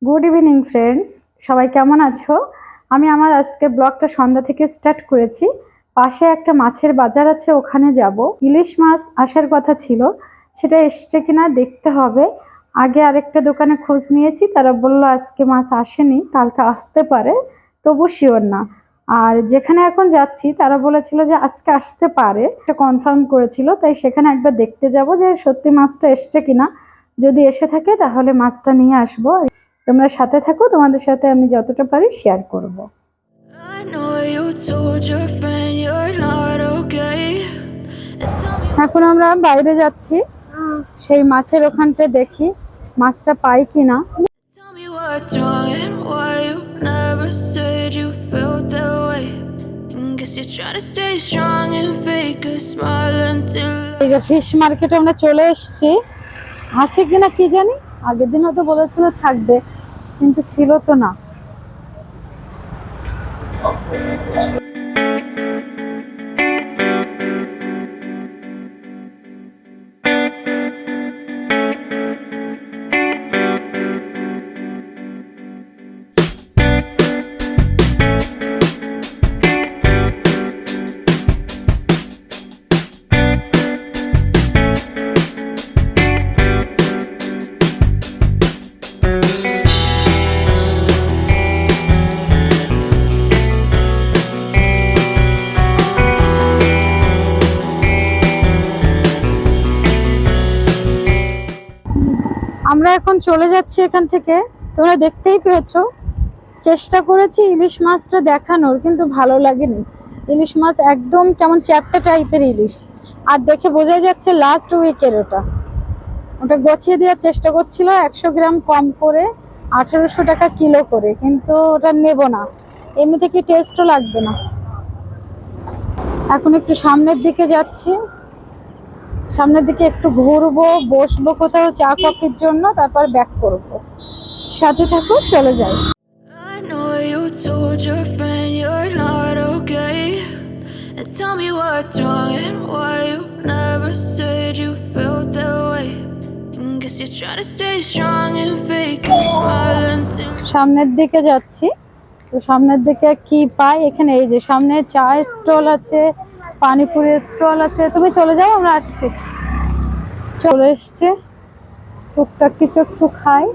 Good evening friends, সবাই কেমন আছো? আমি আমার আজকে ব্লগটা সন্ধ্যা থেকে স্টার্ট করেছি। পাশে একটা মাছের বাজার আছে, ওখানে যাব। ইলিশ মাছ আসার কথা ছিল, সেটা এসছে কিনা দেখতে হবে। আগে আরেকটা দোকানে খোঁজ নিয়েছি, তারা বললো আজকে মাছ আসেনি, কালকে আসতে পারে, তবু শিওর না। আর যেখানে এখন যাচ্ছি তারা বলেছিল যে আজকে আসতে পারে, এটা কনফার্ম করেছিল, তাই সেখানে একবার দেখতে যাব যে সত্যি মাছটা এসছে কিনা। যদি এসে থাকে তাহলে মাছটা নিয়ে আসবো। তোমরা সাথে থাকো, তোমাদের সাথে আমি যতটা পারি শেয়ার করব। এখন আমরা বাইরে যাচ্ছি, সেই মাছের ওখানটা দেখি মাছটা পাই কিনা। এই যে ফিশ মার্কেটে আমরা চলে এসেছি, আছে কিনা কি জানি। আগের দিনও তো বলেছিল থাকবে, কিন্তু ছিল তো না। আমরা এখন চলে যাচ্ছি এখান থেকে। তোমরা দেখতেই পেয়েছো, চেষ্টা করেছি ইলিশ মাছটা দেখানোর, কিন্তু ভালো লাগেনি। ইলিশ মাছ একদম কেমন চ্যাপ্টা টাইপের ইলিশ, আর দেখে বোঝাই যাচ্ছে লাস্ট উইকের। ওটা গছিয়ে দেওয়ার চেষ্টা করছিল 100 গ্রাম কম করে 1800 টাকা কিলো করে, কিন্তু ওটা নেব না, এমনি থেকে টেস্টও লাগবে না। এখন একটু সামনের দিকে যাচ্ছি, সামনের দিকে একটু ঘুরবো, বসবো কোথাও চা কফির জন্য, তারপর ব্যাক করব। সাথে থাকো, চলে যাই। সামনের দিকে যাচ্ছি, তো সামনের দিকে কি পাই এখানে? এই যে সামনে চায়ের স্টল আছে, পানিপুরির স্টল আছে। তুমি চলে যাও, আমরা আসছি। চলে এসছে, টুকটাক কিছু একটু খাই।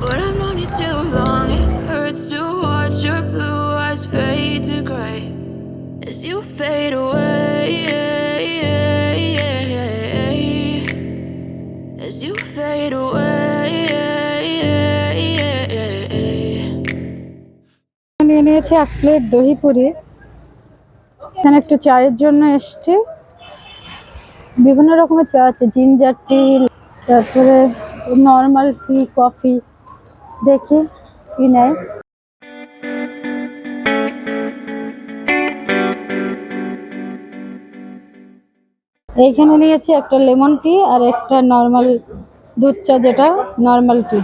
But I've known you too long, it hurts to watch your blue eyes fade to gray as you fade away, as you fade away. নিয়ে নিয়েছি 1 প্লেট দহি পুরি। এখানে একটু চায়ের জন্য এসছি, বিভিন্ন রকমের চা আছে, জিঞ্জার টি, তারপরে নর্মাল টি, কফি। দেখি কি নেয়। এইখানে নিয়েছি একটা লেমন টি আর একটা নর্মাল দুধ চা, যেটা নর্মাল টি।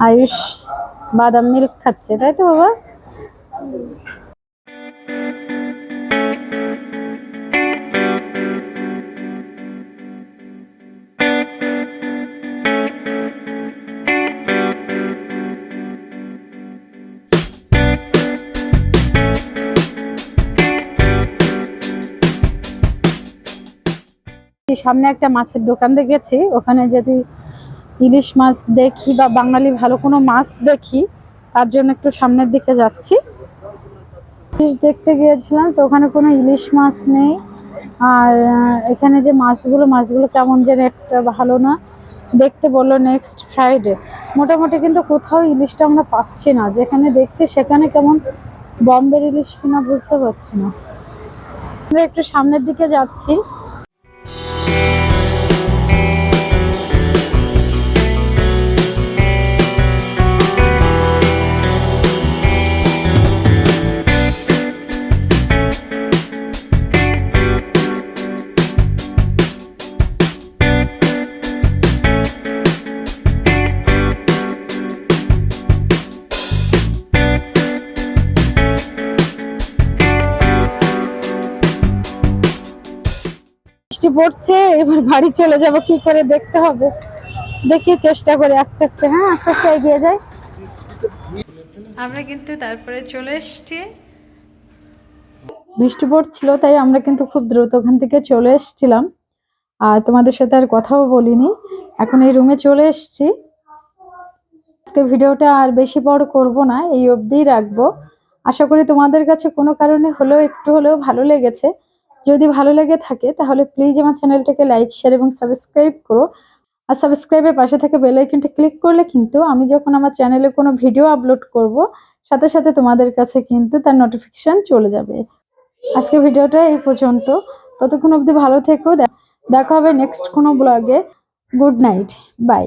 আয়ুষ বাদাম মিল্ক খাচ্ছে, তাই তো বাবা? সামনে একটা মাছের দোকান দেখেছি, ওখানে যদি ইলিশ মাছ দেখি বা বাঙালি ভালো কোনো মাছ দেখি, তার জন্য একটু সামনের দিকে যাচ্ছি। ইলিশ দেখতে গিয়েছিলাম, তো ওখানে কোনো ইলিশ মাছ নেই। আর এখানে যে মাছগুলো কেমন যেন একটা ভালো না দেখতে, বললো নেক্সট ফ্রাইডে। মোটামুটি কিন্তু কোথাও ইলিশটা আমরা পাচ্ছি না, যেখানে দেখছি সেখানে কেমন বম্বের ইলিশ কিনা বুঝতে পারছি না। আমরা একটু সামনের দিকে যাচ্ছি। বৃষ্টি পড়ছে, এবার বাড়ি চলে যাব কি করে দেখতে হবে। দেখি চেষ্টা করে আস্তে আস্তে, হ্যাঁ আস্তে আস্তে এগিয়ে যাই। আমরা কিন্তু তারপরে চলে এসেছি। বৃষ্টি পড়ছিল তাই আমরা কিন্তু খুব দ্রুত ওখান থেকে চলে এসেছিলাম, আর তোমাদের সাথে আর কথাও বলিনি। এখন এই রুমে চলে এসেছি। আজকে ভিডিওটা আর বেশি বড় করব না, এই অবধিই রাখবো। আশা করি তোমাদের কাছে কোনো কারণে হলেও একটু হলেও ভালো লেগেছে। যদি ভালো লেগে থাকে তাহলে প্লিজ আমার চ্যানেলটাকে লাইক, শেয়ার এবং সাবস্ক্রাইব করো। আর সাবস্ক্রাইবের পাশে থেকে বেল আইকনটা ক্লিক করলে কিন্তু আমি যখন আমার চ্যানেলে কোনো ভিডিও আপলোড করব, সাথে সাথে তোমাদের কাছে কিন্তু তার নোটিফিকেশন চলে যাবে। আজকে ভিডিওটা এই পর্যন্ত। ততক্ষণ অবধি ভালো থেকো। দেখা হবে নেক্সট কোনো ব্লগে। Good night, by.